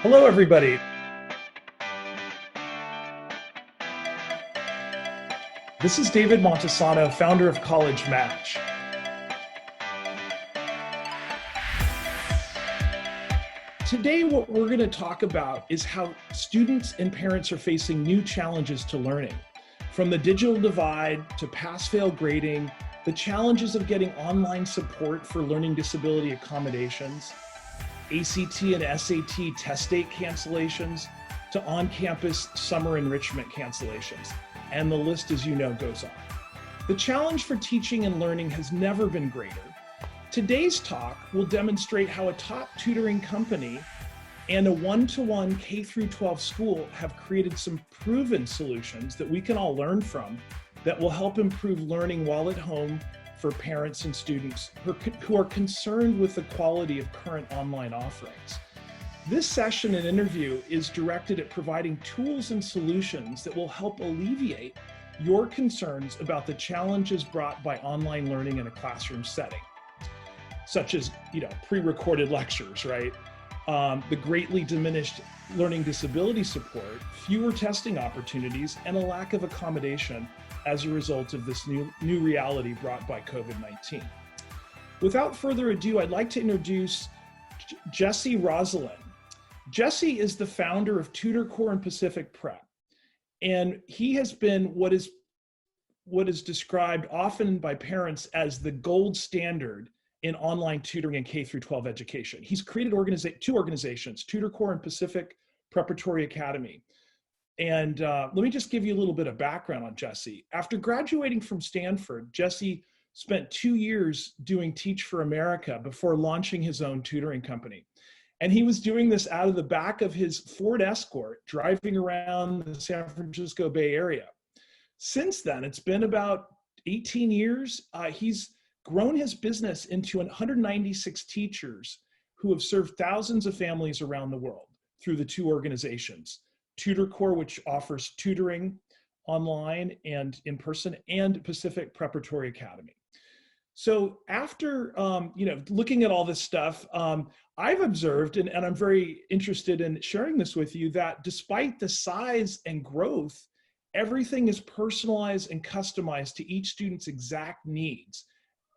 Hello, everybody. This is David Montesano, founder of College Match. Today, what we're going to talk about is how students and parents are facing new challenges to learning. From the digital divide to pass-fail grading, the challenges of getting online support for learning disability accommodations, ACT and SAT test date cancellations, to on-campus summer enrichment cancellations. And the list, as you know, goes on. The challenge for teaching and learning has never been greater. Today's talk will demonstrate how a top tutoring company and a one-to-one K-12 school have created some proven solutions that we can all learn from that will help improve learning while at home for parents and students who are concerned with the quality of current online offerings. This session and interview is directed at providing tools and solutions that will help alleviate your concerns about the challenges brought by online learning in a classroom setting, such as pre-recorded lectures, right? The greatly diminished learning disability support, fewer testing opportunities, and a lack of accommodation as a result of this new reality brought by COVID-19. Without further ado, I'd like to introduce Jesse Rosalind. Jesse is the founder of TutorCore and Pacific Prep, and he has been what is described often by parents as the gold standard in online tutoring and K-12 education. He's created two organizations, TutorCore and Pacific Preparatory Academy. And let me just give you a little bit of background on Jesse. After graduating from Stanford, Jesse spent 2 years doing Teach for America before launching his own tutoring company. And he was doing this out of the back of his Ford Escort, driving around the San Francisco Bay Area. Since then, it's been about 18 years. He's grown his business into 196 teachers who have served thousands of families around the world through the two organizations, TutorCore, which offers tutoring online and in person, and Pacific Preparatory Academy. So after looking at all this stuff, I've observed, and I'm very interested in sharing this with you, that despite the size and growth, everything is personalized and customized to each student's exact needs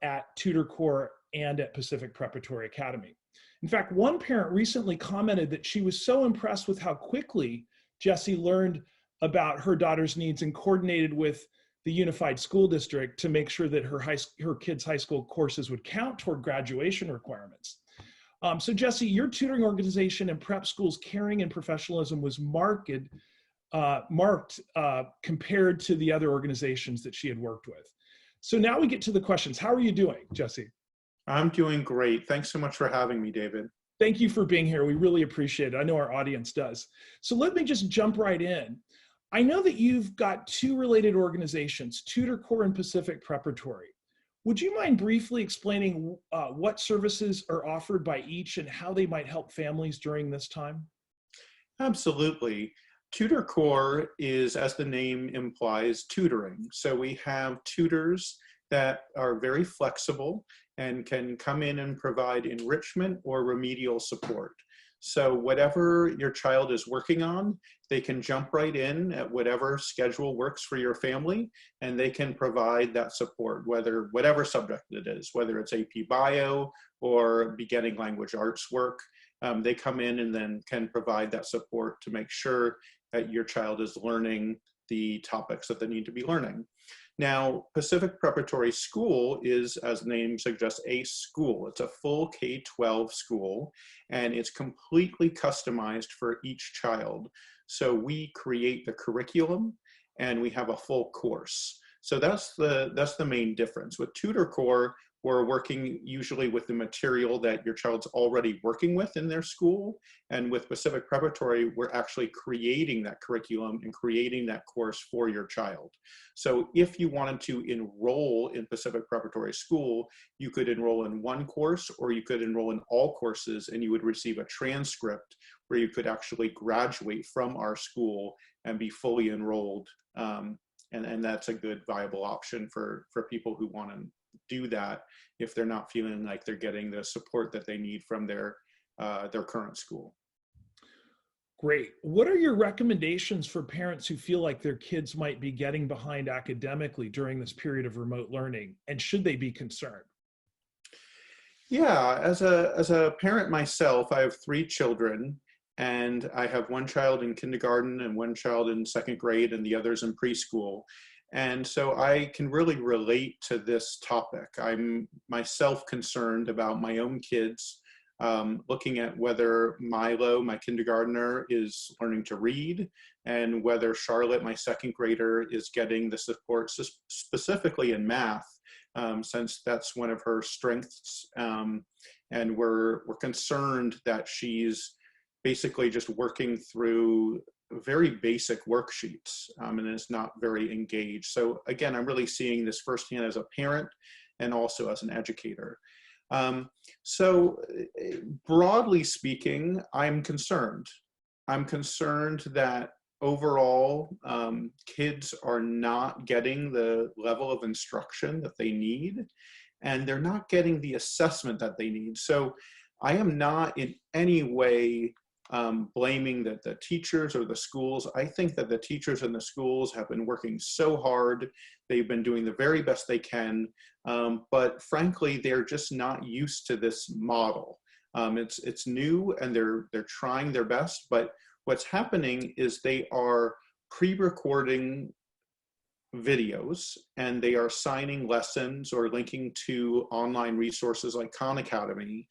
at TutorCore and at Pacific Preparatory Academy. In fact, one parent recently commented that she was so impressed with how quickly Jesse learned about her daughter's needs and coordinated with the Unified School District to make sure that her kids' high school courses would count toward graduation requirements. So Jesse, your tutoring organization and prep school's caring and professionalism was marked compared to the other organizations that she had worked with. So now we get to the questions. How are you doing, Jesse? I'm doing great. Thanks so much for having me, David. Thank you for being here. We really appreciate it. I know our audience does. So let me just jump right in. I know that you've got two related organizations, TutorCore and Pacific Preparatory. Would you mind briefly explaining what services are offered by each and how they might help families during this time? Absolutely. TutorCore is, as the name implies, tutoring. So we have tutors that are very flexible and can come in and provide enrichment or remedial support. So whatever your child is working on, they can jump right in at whatever schedule works for your family, and they can provide that support, whatever subject it is, whether it's AP Bio or beginning language arts work. They come in and then can provide that support to make sure that your child is learning the topics that they need to be learning. Now, Pacific Preparatory School is, as the name suggests, a school. It's a full K-12 school, and it's completely customized for each child. So we create the curriculum, and we have a full course. So that's the main difference. With TutorCore, we're working usually with the material that your child's already working with in their school. And with Pacific Preparatory, we're actually creating that curriculum and creating that course for your child. So if you wanted to enroll in Pacific Preparatory School, you could enroll in one course, or you could enroll in all courses, and you would receive a transcript where you could actually graduate from our school and be fully enrolled. And that's a good viable option for people who want to do that if they're not feeling like they're getting the support that they need from their current school. Great. What are your recommendations for parents who feel like their kids might be getting behind academically during this period of remote learning? And should they be concerned? Yeah, as a parent myself, I have three children, and I have one child in kindergarten and one child in second grade, and the others in preschool. And so I can really relate to this topic. I'm myself concerned about my own kids, looking at whether Milo, my kindergartner, is learning to read, and whether Charlotte, my second grader, is getting the support specifically in math, since that's one of her strengths. And we're concerned that she's basically just working through very basic worksheets, and is not very engaged. So again, I'm really seeing this firsthand as a parent and also as an educator. So broadly speaking, I'm concerned. I'm concerned that overall, kids are not getting the level of instruction that they need, and they're not getting the assessment that they need. So I am not in any way blaming the teachers or the schools. I think that the teachers and the schools have been working so hard. They've been doing the very best they can, but frankly, they're just not used to this model. It's new, and they're trying their best, but what's happening is they are pre-recording videos, and they are signing lessons or linking to online resources like Khan Academy.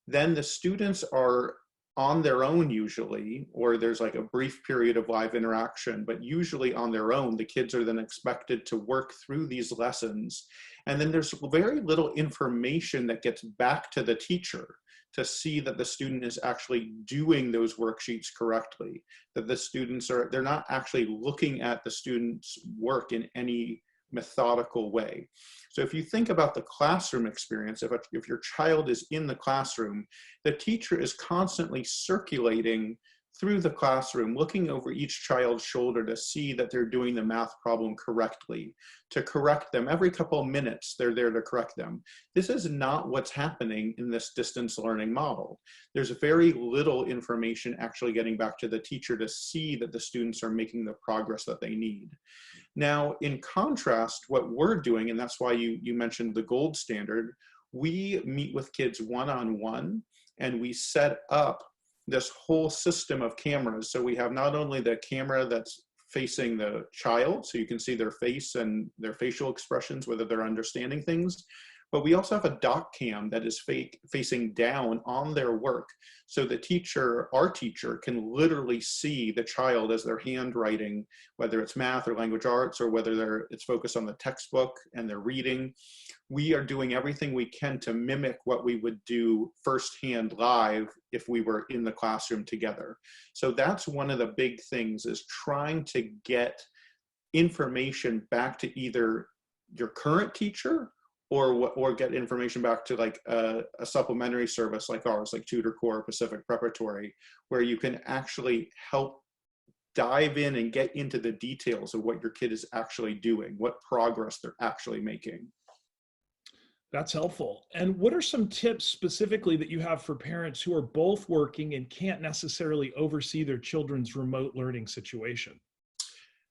Then the students are on their own usually, or there's like a brief period of live interaction, but usually on their own. The kids are then expected to work through these lessons. And then there's very little information that gets back to the teacher to see that the student is actually doing those worksheets correctly, that the students they're not actually looking at the student's work in any methodical way. So if you think about the classroom experience, if your child is in the classroom, the teacher is constantly circulating through the classroom, looking over each child's shoulder to see that they're doing the math problem correctly, to correct them. Every couple of minutes, they're there to correct them. This is not what's happening in this distance learning model. There's very little information actually getting back to the teacher to see that the students are making the progress that they need. Now, in contrast, what we're doing, and that's why you mentioned the gold standard, we meet with kids one-on-one, and we set up this whole system of cameras. So we have not only the camera that's facing the child, so you can see their face and their facial expressions, whether they're understanding things, but we also have a doc cam that is facing down on their work. So the teacher, our teacher, can literally see the child as they're handwriting, whether it's math or language arts, or whether it's focused on the textbook and they're reading. We are doing everything we can to mimic what we would do firsthand live if we were in the classroom together. So that's one of the big things, is trying to get information back to either your current teacher or get information back to like a supplementary service like ours, like TutorCore, Pacific Preparatory, where you can actually help dive in and get into the details of what your kid is actually doing, what progress they're actually making. That's helpful. And what are some tips specifically that you have for parents who are both working and can't necessarily oversee their children's remote learning situation?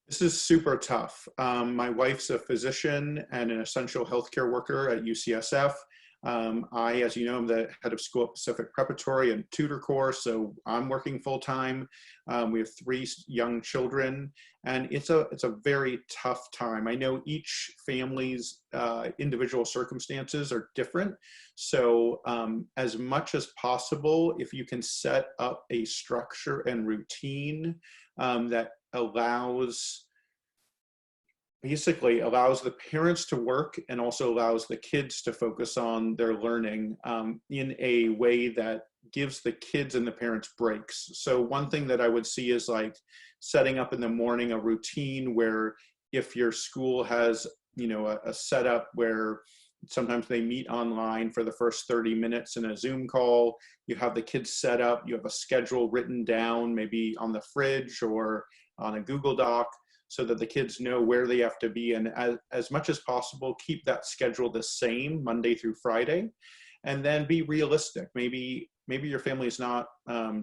This is super tough. My wife's a physician and an essential healthcare worker at UCSF. I, as you know, am the head of school at Pacific Preparatory and TutorCore, so I'm working full time. We have three young children, and it's a very tough time. I know each family's individual circumstances are different, so as much as possible, if you can set up a structure and routine that basically allows the parents to work and also allows the kids to focus on their learning in a way that gives the kids and the parents breaks. So one thing that I would see is like setting up in the morning a routine where if your school has, a setup where sometimes they meet online for the first 30 minutes in a Zoom call, you have the kids set up, you have a schedule written down, maybe on the fridge or on a Google Doc, so that the kids know where they have to be, and as much as possible, keep that schedule the same Monday through Friday. and then be realistic. Maybe your family is not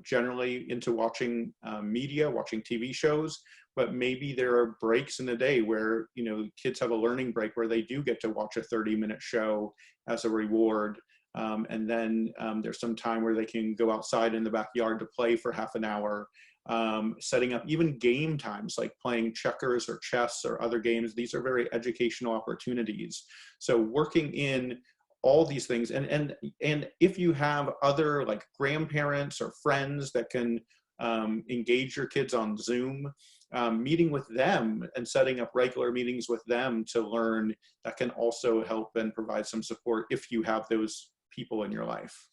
generally into watching media, watching TV shows, but maybe there are breaks in the day where, you know, kids have a learning break where they do get to watch a 30-minute show as a reward. And then there's some time where they can go outside in the backyard to play for half an hour. Setting up even game times like playing checkers or chess or other games. These are very educational opportunities. So working in all these things, and if you have other like grandparents or friends that can engage your kids on Zoom, meeting with them and setting up regular meetings with them to learn, that can also help and provide some support if you have those people in your life.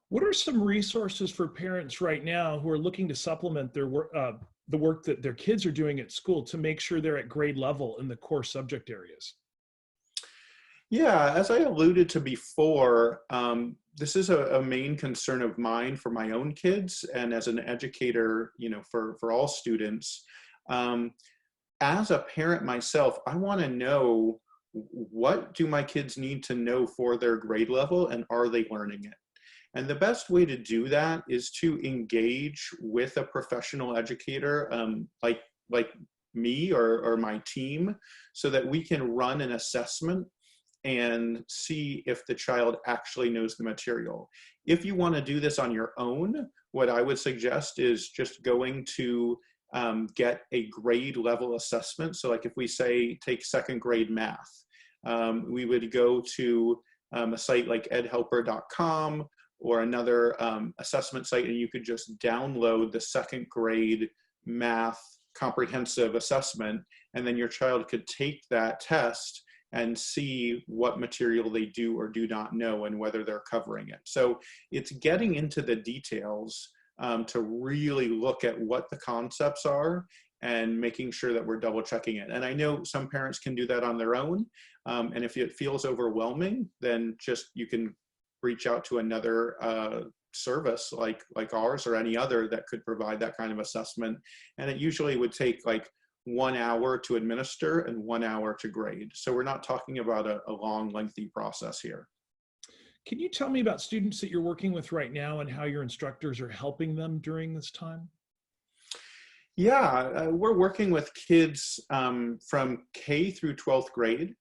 What are some resources for parents right now who are looking to supplement their work, the work that their kids are doing at school to make sure they're at grade level in the core subject areas? Yeah, as I alluded to before, this is a main concern of mine for my own kids and as an educator, you know, for all students. As a parent myself, I want to know, what do my kids need to know for their grade level, and are they learning it? And the best way to do that is to engage with a professional educator like me or my team, so that we can run an assessment and see if the child actually knows the material. If you want to do this on your own, what I would suggest is just going to get a grade level assessment. So like if we say take second grade math, we would go to a site like edhelper.com or another assessment site, and you could just download the second grade math comprehensive assessment, and then your child could take that test and see what material they do or do not know and whether they're covering it. So it's getting into the details to really look at what the concepts are and making sure that we're double checking it. And I know some parents can do that on their own. And if it feels overwhelming, then just you can reach out to another service like ours or any other that could provide that kind of assessment. And it usually would take like 1 hour to administer and 1 hour to grade. So we're not talking about a long, lengthy process here. Can you tell me about students that you're working with right now and how your instructors are helping them during this time? Yeah, we're working with kids from K through 12th grade.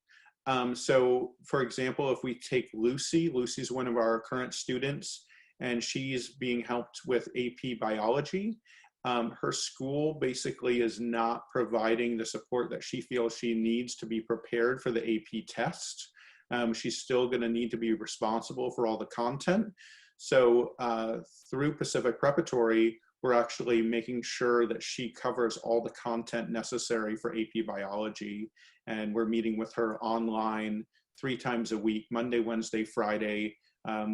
So for example, if we take Lucy's one of our current students, and she's being helped with AP biology. Her school basically is not providing the support that she feels she needs to be prepared for the AP test. She's still going to need to be responsible for all the content. So through Pacific Preparatory, we're actually making sure that she covers all the content necessary for AP biology. And we're meeting with her online 3 times a week, Monday, Wednesday, Friday.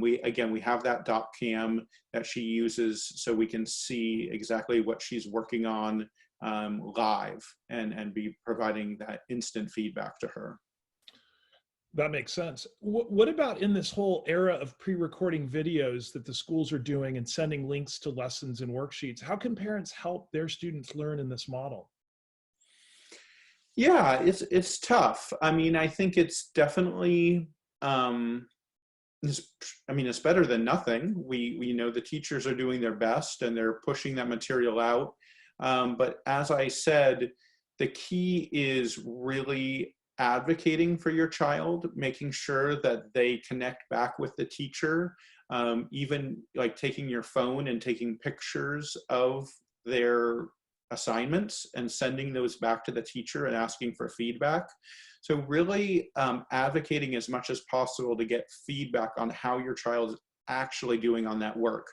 We have that doc cam that she uses so we can see exactly what she's working on live and be providing that instant feedback to her. That makes sense. What about in this whole era of pre-recording videos that the schools are doing and sending links to lessons and worksheets? How can parents help their students learn in this model? Yeah, it's tough. I mean, I think it's definitely it's better than nothing. We know the teachers are doing their best and they're pushing that material out. But as I said, the key is really advocating for your child, making sure that they connect back with the teacher, even like taking your phone and taking pictures of their assignments and sending those back to the teacher and asking for feedback. So really advocating as much as possible to get feedback on how your child is actually doing on that work,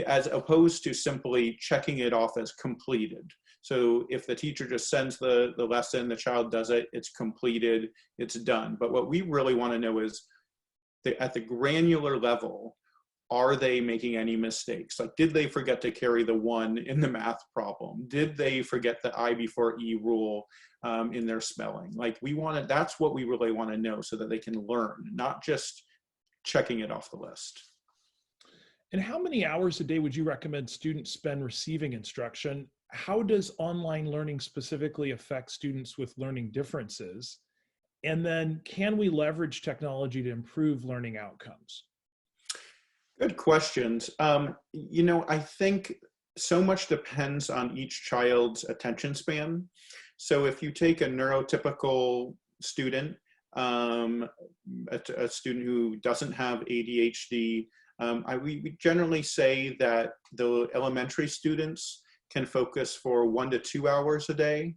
as opposed to simply checking it off as completed. So if the teacher just sends the lesson, the child does it, it's completed, it's done. But what we really want to know is at the granular level, are they making any mistakes? Like, did they forget to carry the 1 in the math problem? Did they forget the I before E rule in their spelling? Like, that's what we really want to know so that they can learn, not just checking it off the list. And how many hours a day would you recommend students spend receiving instruction? How does online learning specifically affect students with learning differences? And then can we leverage technology to improve learning outcomes? Good questions. I think so much depends on each child's attention span. So if you take a neurotypical student, a student who doesn't have ADHD, we generally say that the elementary students can focus for 1 to 2 hours a day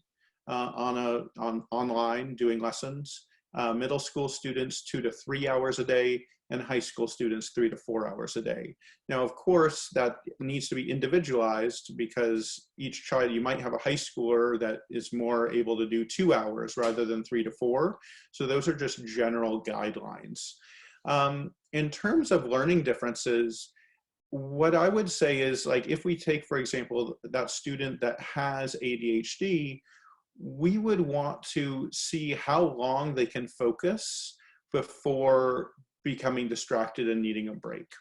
on online doing lessons. Middle school students 2 to 3 hours a day, and high school students 3 to 4 hours a day. Now, of course, that needs to be individualized because each child, you might have a high schooler that is more able to do 2 hours rather than 3 to 4. So those are just general guidelines. In terms of learning differences, what I would say is, like, if we take, for example, that student that has ADHD, we would want to see how long they can focus before becoming distracted and needing a break.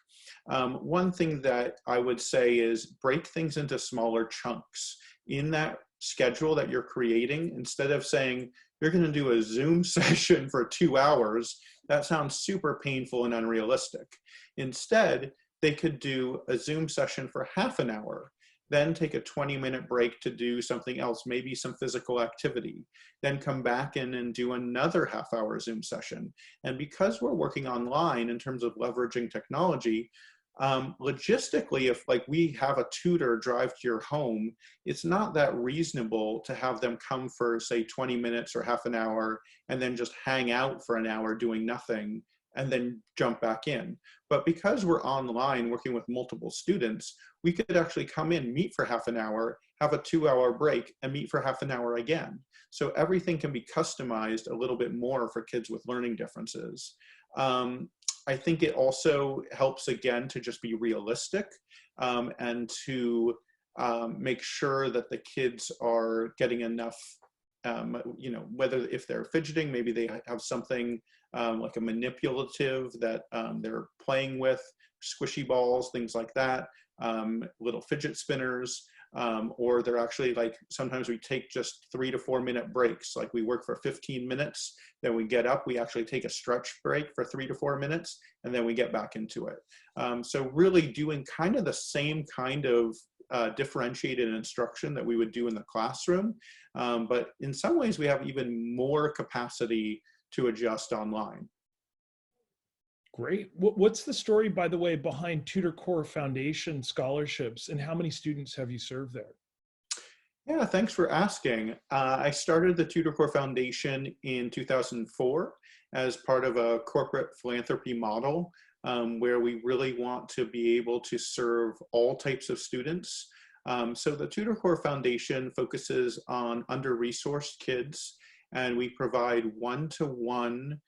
One thing that I would say is break things into smaller chunks. In that schedule that you're creating, instead of saying you're going to do a Zoom session for 2 hours, that sounds super painful and unrealistic. Instead, they could do a Zoom session for half an hour, then take a 20-minute break to do something else, maybe some physical activity, then come back in and do another half-hour Zoom session. And because we're working online in terms of leveraging technology, logistically, if like we have a tutor drive to your home, it's not that reasonable to have them come for, say, 20 minutes or half an hour and then just hang out for an hour doing nothing and then jump back in. But because we're online working with multiple students, we could actually come in, meet for half an hour, have a 2-hour break, and meet for half an hour again. So everything can be customized a little bit more for kids with learning differences. I think it also helps, again, to just be realistic and to make sure that the kids are getting enough, whether if they're fidgeting, maybe they have something like a manipulative that they're playing with, squishy balls, things like that, little fidget spinners, or they're actually, like, sometimes we take just 3 to 4 minute breaks. Like, we work for 15 minutes, then we get up, we actually take a stretch break for 3 to 4 minutes, and then we get back into it. So really doing kind of the same kind of differentiated instruction that we would do in the classroom, but in some ways we have even more capacity to adjust online. Great. What's the story, by the way, behind Tutor Core Foundation scholarships, and how many students have you served there? Yeah, thanks for asking. I started the Tutor Core Foundation in 2004 as part of a corporate philanthropy model where we really want to be able to serve all types of students. So the Tutor Core Foundation focuses on under-resourced kids, and we provide one-to-one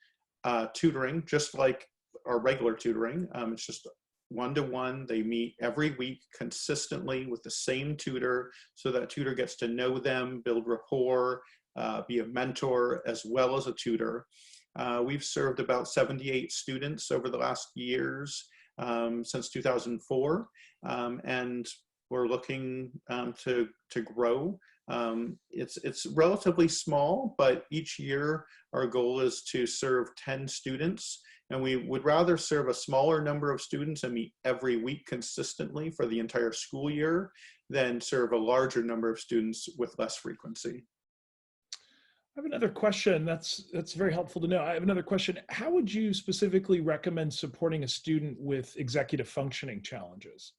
tutoring, just like our regular tutoring. It's just one-to-one. They meet every week consistently with the same tutor, so that tutor gets to know them, build rapport, be a mentor as well as a tutor. We've served about 78 students over the last years since 2004, and we're looking to grow. It's relatively small, but each year our goal is to serve 10 students, and we would rather serve a smaller number of students and meet every week consistently for the entire school year than serve a larger number of students with less frequency. I have another question. That's very helpful to know. I have another question. How would you specifically recommend supporting a student with executive functioning challenges?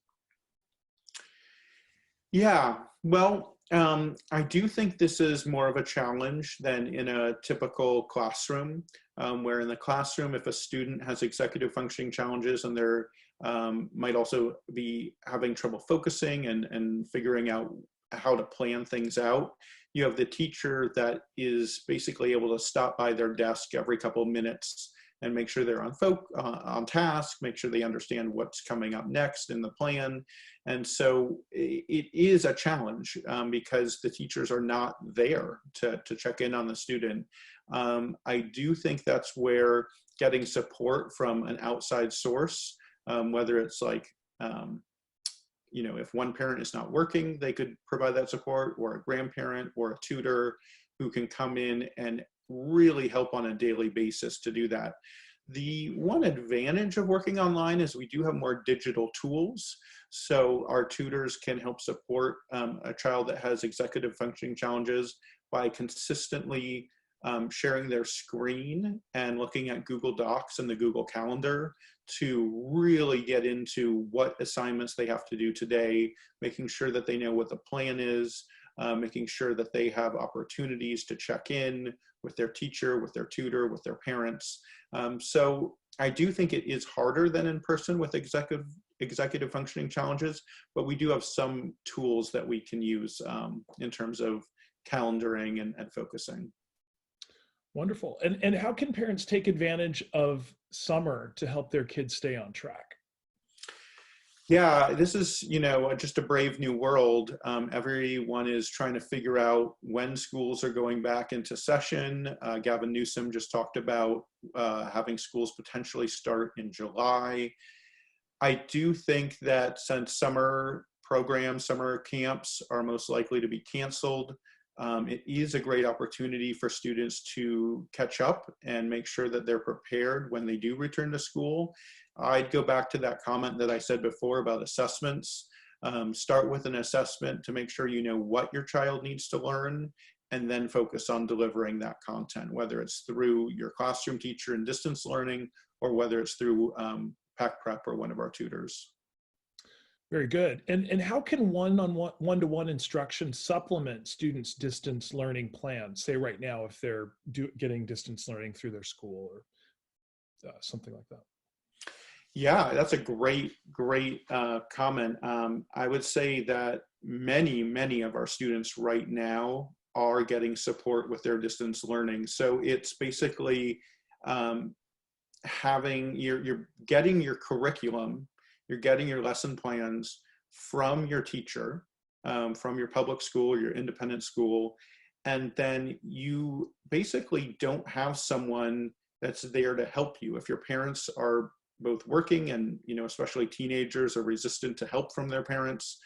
Yeah, well, I do think this is more of a challenge than in a typical classroom, where in the classroom, if a student has executive functioning challenges and they're might also be having trouble focusing and figuring out how to plan things out, you have the teacher that is basically able to stop by their desk every couple of minutes and make sure they're on task, make sure they understand what's coming up next in the plan. And so it is a challenge because the teachers are not there to check in on the student. I do think that's where getting support from an outside source, whether it's like, if one parent is not working, they could provide that support, or a grandparent or a tutor who can come in and really help on a daily basis to do that. The one advantage of working online is we do have more digital tools. So our tutors can help support a child that has executive functioning challenges by consistently sharing their screen and looking at Google Docs and the Google Calendar to really get into what assignments they have to do today, making sure that they know what the plan is, making sure that they have opportunities to check in with their teacher, with their tutor, with their parents. So I do think it is harder than in person with executive functioning challenges, but we do have some tools that we can use in terms of calendaring and focusing. Wonderful. And how can parents take advantage of summer to help their kids stay on track? Yeah, this is, just a brave new world. Everyone is trying to figure out when schools are going back into session. Gavin Newsom just talked about having schools potentially start in July. I do think that since summer programs, summer camps are most likely to be canceled, it is a great opportunity for students to catch up and make sure that they're prepared when they do return to school. I'd go back to that comment that I said before about assessments. Start with an assessment to make sure you know what your child needs to learn, and then focus on delivering that content, whether it's through your classroom teacher in distance learning or whether it's through PAC Prep or one of our tutors. Very good. And how can one-to-one instruction supplement students' distance learning plans, say right now if they're getting distance learning through their school or something like that? Yeah, that's a great comment. I would say that many of our students right now are getting support with their distance learning. So it's basically you're getting your curriculum, you're getting your lesson plans from your teacher, from your public school or your independent school, and then you basically don't have someone that's there to help you. If your parents are both working and, especially teenagers are resistant to help from their parents,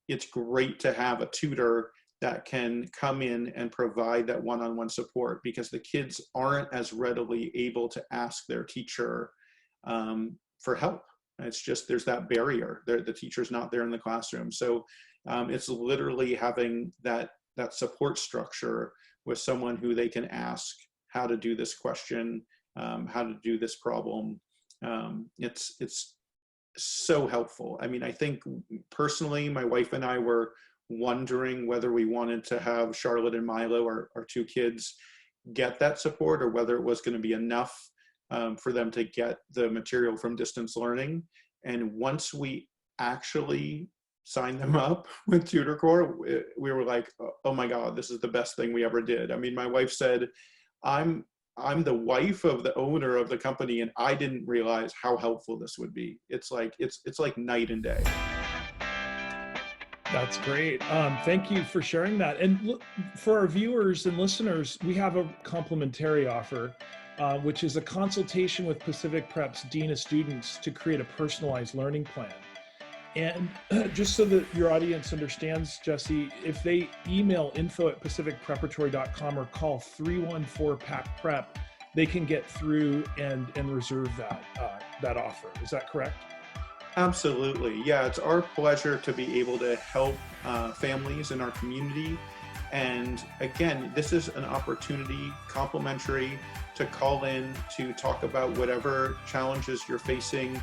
it's great to have a tutor that can come in and provide that one-on-one support, because the kids aren't as readily able to ask their teacher for help. It's just, there's that barrier. The teacher's not there in the classroom. So it's literally having that support structure with someone who they can ask how to do this question, how to do this problem. It's so helpful. I mean, I think personally, my wife and I were wondering whether we wanted to have Charlotte and Milo, our two kids, get that support, or whether it was going to be enough for them to get the material from distance learning. And once we actually signed them up with TutorCore, we were like, oh my God, this is the best thing we ever did. I mean, my wife said, I'm the wife of the owner of the company, and I didn't realize how helpful this would be. It's like night and day. That's great. Thank you for sharing that. And for our viewers and listeners, we have a complimentary offer, which is a consultation with Pacific Prep's Dean of Students to create a personalized learning plan. And just so that your audience understands, Jesse, if they email info@pacificpreparatory.com or call 314-PAC-PREP, they can get through and reserve that offer. Is that correct? Absolutely. Yeah, it's our pleasure to be able to help families in our community. And again, this is an opportunity, complimentary, to call in to talk about whatever challenges you're facing.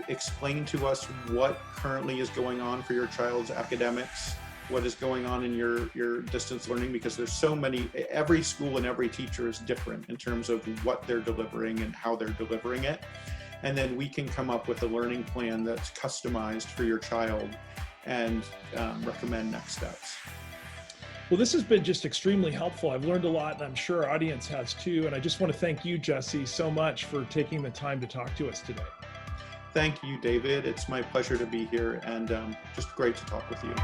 Explain to us what currently is going on for your child's academics, what is going on in your distance learning, because there's so many, every school and every teacher is different in terms of what they're delivering and how they're delivering it. And then we can come up with a learning plan that's customized for your child and recommend next steps. Well, this has been just extremely helpful. I've learned a lot, and I'm sure our audience has too. And I just want to thank you, Jesse, so much for taking the time to talk to us today. Thank you, David. It's my pleasure to be here, and just great to talk with you.